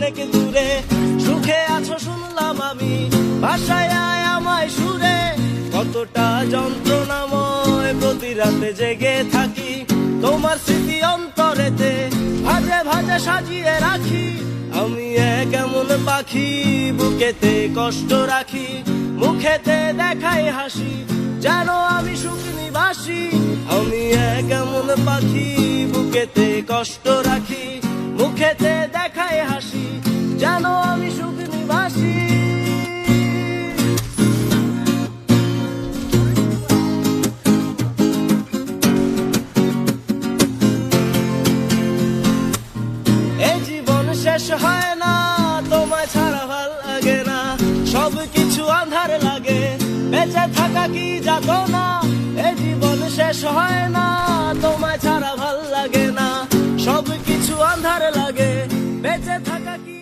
অনেক দূরে, সুখে আছো শুনলাম আমি, ভাষায় আয় আমায় সুরে। কতটা যন্ত্রণাময় প্রতি রাতে জেগে থাকি, তোমার স্মৃতি অন্তরেতে ভাজে ভাজে সাজিয়ে রাখি। আমি এক এমন পাখি, বুকেতে কষ্ট রাখি, মুখেতে দেখাই হাসি, যেন আমি সুখ নিবাসী। আমি এক এমন পাখি, বুকেতে কষ্ট রাখি, মুখেতে দেখাই হাসি, যেন আমি সুখ নিবাসী। এই জীবন শেষ হয় না, তোমায় ছাড়া ভাল লাগে না, সব কিছু আঁধার লাগে, বেঁচে থাকা কি যাতো না। এই জীবন শেষ হয় না, তোমায় ছাড়া ভাল লাগে না, সব কিছু আঁধার লাগে, বেঁচে থাকা কি